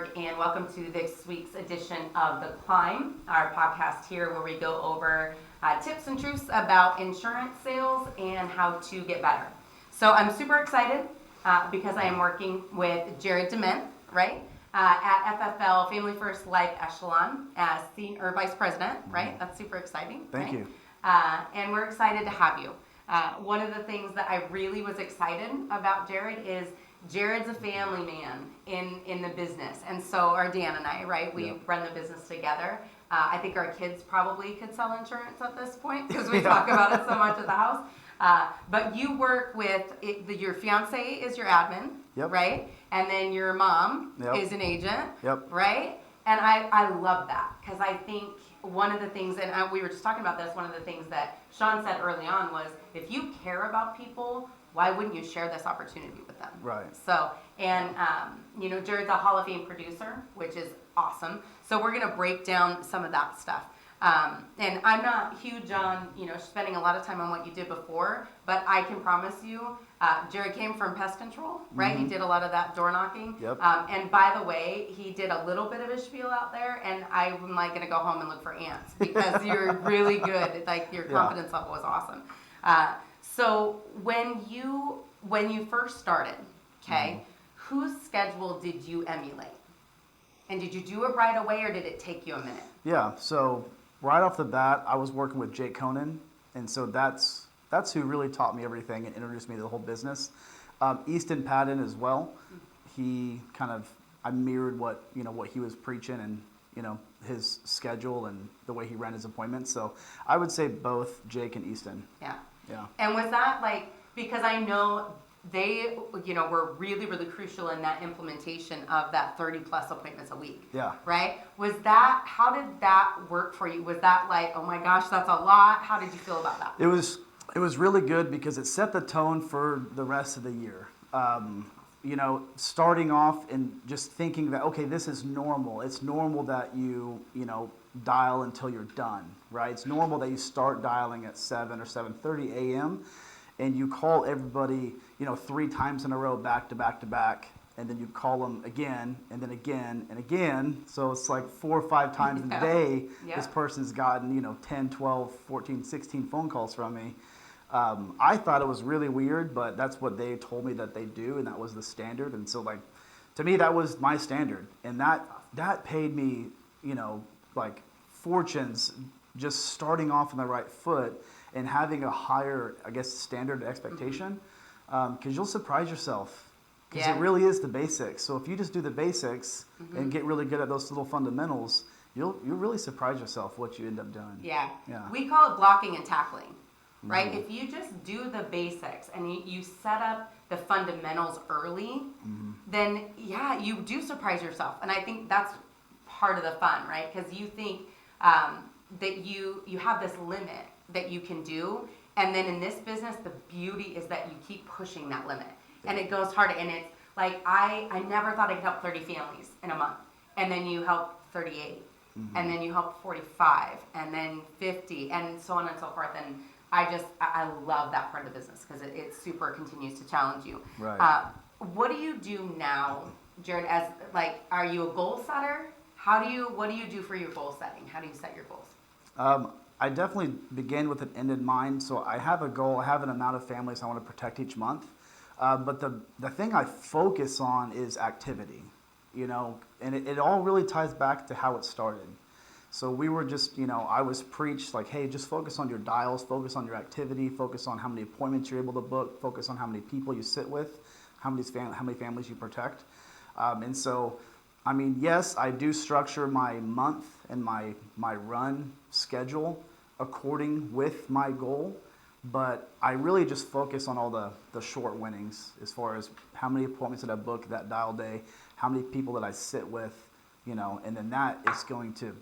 Pittsburgh, and welcome to this week's edition of The Climb, our podcast here where we go over tips and truths about insurance sales and how to get better. So I'm super excited because I am working with Jared Dement, right, at FFL, Family First Life Echelon, as Senior Vice President, right? That's super exciting. Thank you. And we're excited to have you. One of the things that I really was excited about Jared is Jared's a family man in the business, and so are Dan and I, right? We run the business together. I think our kids probably could sell insurance at this point because we talk about it so much at the house. But you work with, your fiance is your admin, right? And then your mom is an agent, right? And I love that because I think one of the things, and we were just talking about this, one of the things that Sean said early on was, if you care about people, why wouldn't you share this opportunity with them? Right. So, and, Jared's a Hall of Fame producer, which is awesome. So we're going to break down some of that stuff. And I'm not huge on, spending a lot of time on what you did before, but I can promise you, Jared came from Pest Control, right? Mm-hmm. He did a lot of that door knocking. And by the way, he did a little bit of a spiel out there, and I'm going to go home and look for ants because you're really good. Like, your confidence level was awesome. So when you first started, whose schedule did you emulate? And did you do it right away, or did it take you a minute? Yeah, so right off the bat, I was working with Jake Conan, and so that's who really taught me everything and introduced me to the whole business. Easton Patton as well. I mirrored what he was preaching and his schedule and the way he ran his appointments. So I would say both Jake and Easton. Yeah. Yeah. And was that because I know they, were really, really crucial in that implementation of that 30 plus appointments a week. Yeah. Right? How did that work for you? Was that oh my gosh, that's a lot? How did you feel about that? It was really good because it set the tone for the rest of the year. Starting off and just thinking that, okay, this is normal. It's normal that you dial until you're done, right? It's normal that you start dialing at 7 or 7:30 a.m. and you call everybody, 3 times in a row, back to back to back, and then you call them again, and then again, and again. So it's like 4 or 5 times in a day, this person's gotten, 10, 12, 14, 16 phone calls from me. I thought it was really weird, but that's what they told me that they do, and that was the standard. And so, to me, that was my standard, and that paid me, fortunes just starting off on the right foot and having a higher, standard expectation, because you'll surprise yourself, because it really is the basics. So if you just do the basics and get really good at those little fundamentals, you'll really surprise yourself what you end up doing. Yeah. We call it blocking and tackling, right? If you just do the basics and you set up the fundamentals early, then you do surprise yourself. And I think that's part of the fun, right? Because you think that you have this limit that you can do, and then in this business, the beauty is that you keep pushing that limit, and it goes harder. And it's I never thought I could help 30 families in a month, and then you help 38, and then you help 45, and then 50, and so on and so forth. And I love that part of the business because it super continues to challenge you. Right. What do you do now, Jared? As are you a goal setter? What do you do for your goal setting? How do you set your goals? I definitely begin with an end in mind. So I have a goal. I have an amount of families I want to protect each month. But the thing I focus on is activity, and it all really ties back to how it started. So we were just, I was preached hey, just focus on your dials, focus on your activity, focus on how many appointments you're able to book, focus on how many people you sit with, how many families you protect. And so, yes, I do structure my month and my run schedule according with my goal, but I really just focus on all the short winnings as far as how many appointments that I book that dial day, how many people that I sit with, and then that is going to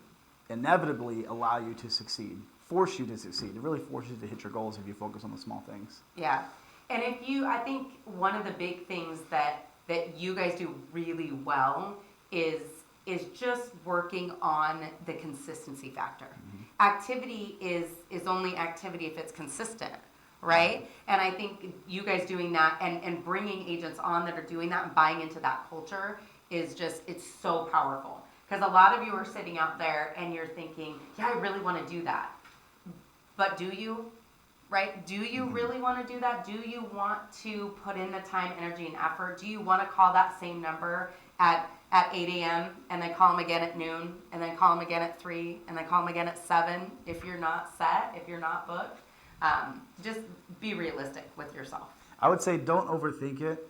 inevitably allow you to succeed, force you to succeed. It really forces you to hit your goals if you focus on the small things. Yeah. And I think one of the big things that you guys do really well is just working on the consistency factor. Activity is only activity if it's consistent, right? And I think you guys doing that and bringing agents on that are doing that and buying into that culture is just, it's so powerful. Because a lot of you are sitting out there and you're thinking, yeah, I really want to do that. But do you? Right? Do you really want to do that? Do you want to put in the time, energy, and effort? Do you want to call that same number at 8 a.m. and then call them again at noon and then call them again at 3 and then call them again at 7 if you're not set, if you're not booked? Just be realistic with yourself. I would say don't overthink it.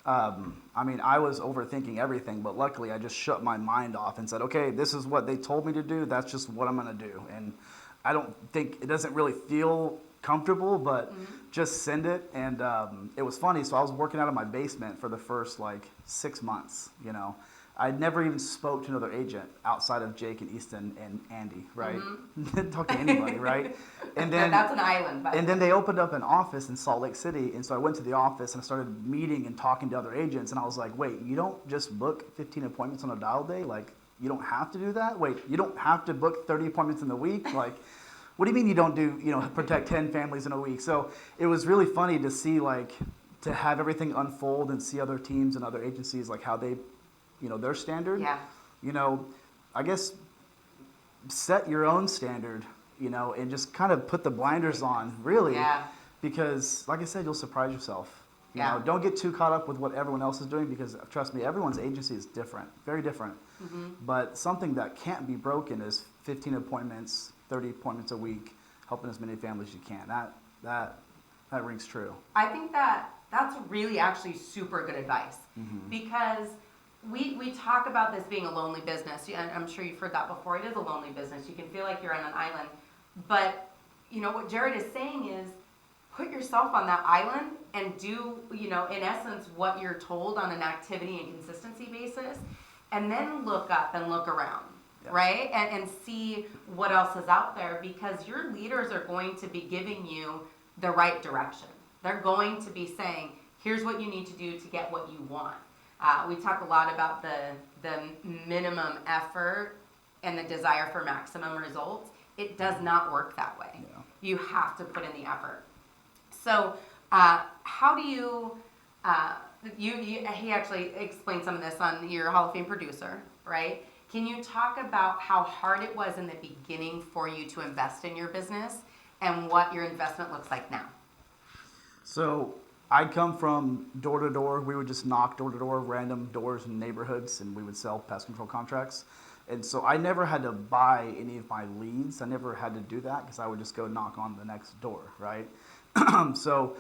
I mean, I was overthinking everything, but luckily I just shut my mind off and said, okay, this is what they told me to do. That's just what I'm going to do. And I don't think, it doesn't really feel comfortable, but just send it. And it was funny. So I was working out of my basement for the first 6 months, you know. I never even spoke to another agent outside of Jake and Easton and Andy, right? Didn't talk to anybody, right? And then that's an island. And then they opened up an office in Salt Lake City, and so I went to the office and I started meeting and talking to other agents, and I was like, wait, you don't just book 15 appointments on a dial day? Like, you don't have to do that? Wait, you don't have to book 30 appointments in the week? Like, what do you mean you don't do, protect 10 families in a week? So it was really funny to see, to have everything unfold and see other teams and other agencies, how they, their standard. Yeah. I guess set your own standard, and just kind of put the blinders on, really. Yeah. Because, like I said, you'll surprise yourself. Yeah. Don't get too caught up with what everyone else is doing, because, trust me, everyone's agency is different, very different. But something that can't be broken is 15 appointments, 30 appointments a week, helping as many families as you can. That rings true. I think that's really actually super good advice, because we talk about this being a lonely business, and I'm sure you've heard that before. It is a lonely business. You can feel like you're on an island. But, what Jared is saying is put yourself on that island and do, in essence, what you're told on an activity and consistency basis, and then look up and look around, right? And see what else is out there, because your leaders are going to be giving you the right direction. They're going to be saying, here's what you need to do to get what you want. We talk a lot about the minimum effort and the desire for maximum results. It does not work that way. Yeah. You have to put in the effort. So how do you, he actually explained some of this on your Hall of Fame producer, right? Can you talk about how hard it was in the beginning for you to invest in your business and what your investment looks like now? So I come from door to door. We would just knock door to door, random doors in neighborhoods, and we would sell pest control contracts. And so I never had to buy any of my leads. I never had to do that, because I would just go knock on the next door, right? So,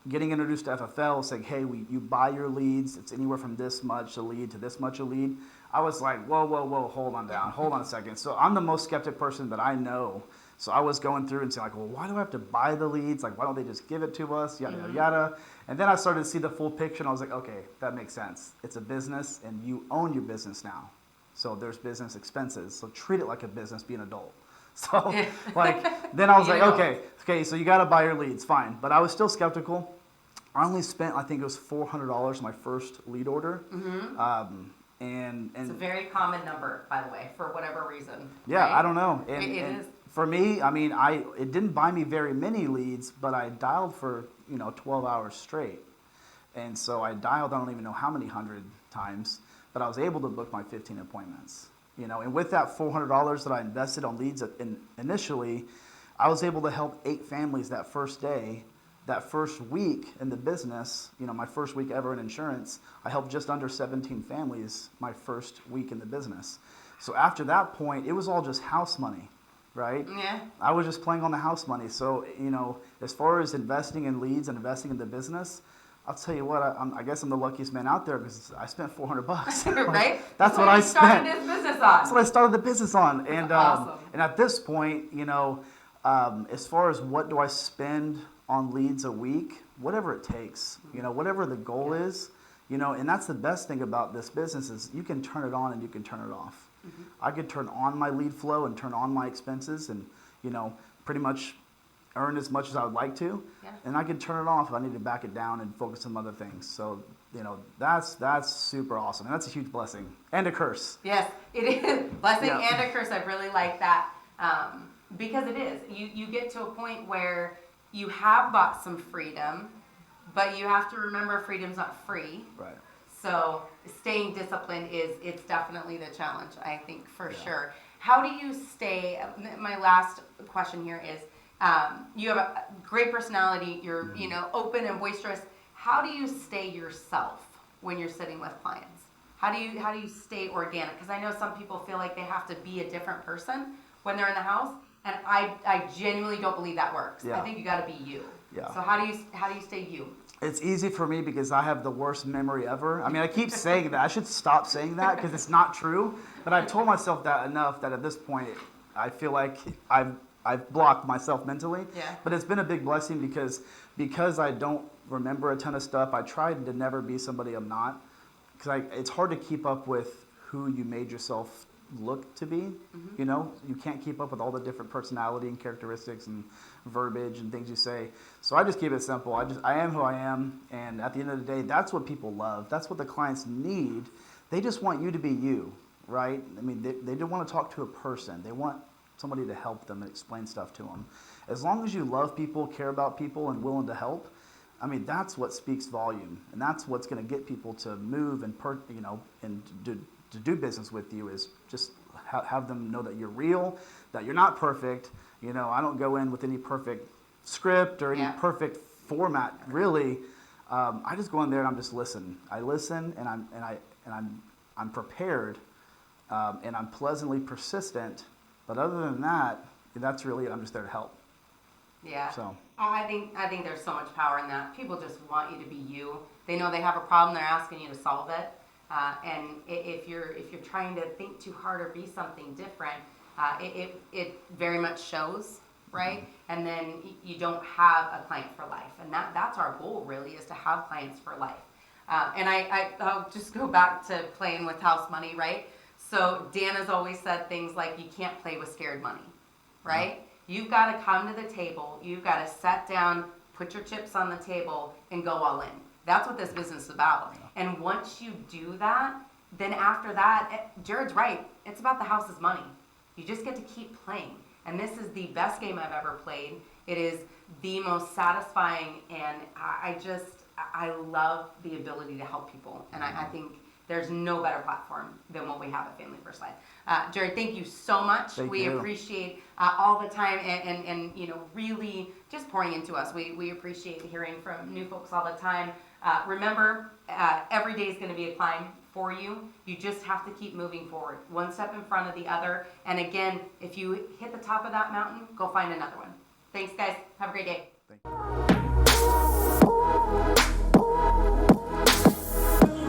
getting introduced to FFL, saying, hey, you buy your leads. It's anywhere from this much a lead to this much a lead. I was like, whoa, hold on a second. So I'm the most skeptic person that I know. So I was going through and saying, well, why do I have to buy the leads? Why don't they just give it to us? Yada, yada, yada. And then I started to see the full picture, and I was like, okay, that makes sense. It's a business, and you own your business now. So there's business expenses. So treat it like a business, be an adult. So, then I was like, okay, so you got to buy your leads, fine. But I was still skeptical. I only spent, I think it was $400 on my first lead order. And it's a very common number, by the way, for whatever reason. Yeah, right? I don't know. It is. For me, I mean, it didn't buy me very many leads, but I dialed for 12 hours straight, and so I dialed, I don't even know how many hundred times, but I was able to book my 15 appointments. And with that $400 that I invested on leads initially, I was able to help 8 families that first day. That first week in the business, my first week ever in insurance, I helped just under 17 families my first week in the business. So after that point, it was all just house money, right? Yeah. I was just playing on the house money. So, as far as investing in leads and investing in the business, I'll tell you what, I guess I'm the luckiest man out there, because I spent $400. Right? That's what I spent. Started this business on. That's what I started the business on. And awesome. And at this point, as far as what do I spend on leads a week, whatever it takes, whatever the goal is, and that's the best thing about this business is you can turn it on and you can turn it off. I could turn on my lead flow and turn on my expenses and, pretty much earn as much as I would like to. Yeah. And I could turn it off if I need to back it down and focus on other things. So, that's super awesome. And that's a huge blessing and a curse. Yes, it is. Blessing and a curse. I really like that, because it is. You get to a point where you have bought some freedom, but you have to remember freedom's not free. Right. So staying disciplined it's definitely the challenge, I think, for sure. How do you stay, my last question here is, you have a great personality, you're, open and boisterous. How do you stay yourself when you're sitting with clients? How do you stay organic? Because I know some people feel like they have to be a different person when they're in the house, and I genuinely don't believe that works. Yeah. I think you got to be you. Yeah. So how do you stay you? It's easy for me because I have the worst memory ever. I mean, I keep saying that. I should stop saying that because it's not true. But I've told myself that enough that at this point, I feel like I've blocked myself mentally. Yeah. But it's been a big blessing because I don't remember a ton of stuff. I tried to never be somebody I'm not. Because it's hard to keep up with who you made yourself look to be. You can't keep up with all the different personality and characteristics and verbiage and things you say. So I just keep it simple. I am who I am, and at the end of the day, that's what people love. That's what the clients need. They just want you to be you, right? I mean, they don't want to talk to a person. They want somebody to help them and explain stuff to them. As long as you love people, care about people, and willing to help, I mean, that's what speaks volume, and that's what's going to get people to move and to do business with you, is just have them know that you're real, that you're not perfect. I don't go in with any perfect script or any perfect format, really. I just go in there and I'm just listening. I listen, and I'm prepared, and I'm pleasantly persistent. But other than that, that's really it. I'm just there to help. Yeah. So I think there's so much power in that. People just want you to be you. They know they have a problem. They're asking you to solve it. And if you're trying to think too hard or be something different, it very much shows, right? And then you don't have a client for life. And that's our goal, really, is to have clients for life. And I'll just go back to playing with house money, right? So Dan has always said things like, you can't play with scared money, right? You've got to come to the table. You've got to sit down, put your chips on the table, and go all in. That's what this business is about. And once you do that, then after that, Jared's right. It's about the house's money. You just get to keep playing. And this is the best game I've ever played. It is the most satisfying, and I love the ability to help people. And I think there's no better platform than what we have at Family First Life. Jared, thank you so much. We appreciate all the time and really just pouring into us. We appreciate hearing from new folks all the time. Remember, every day is going to be a climb for you. You just have to keep moving forward, one step in front of the other. And again, if you hit the top of that mountain, go find another one. Thanks, guys. Have a great day.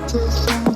Thank you.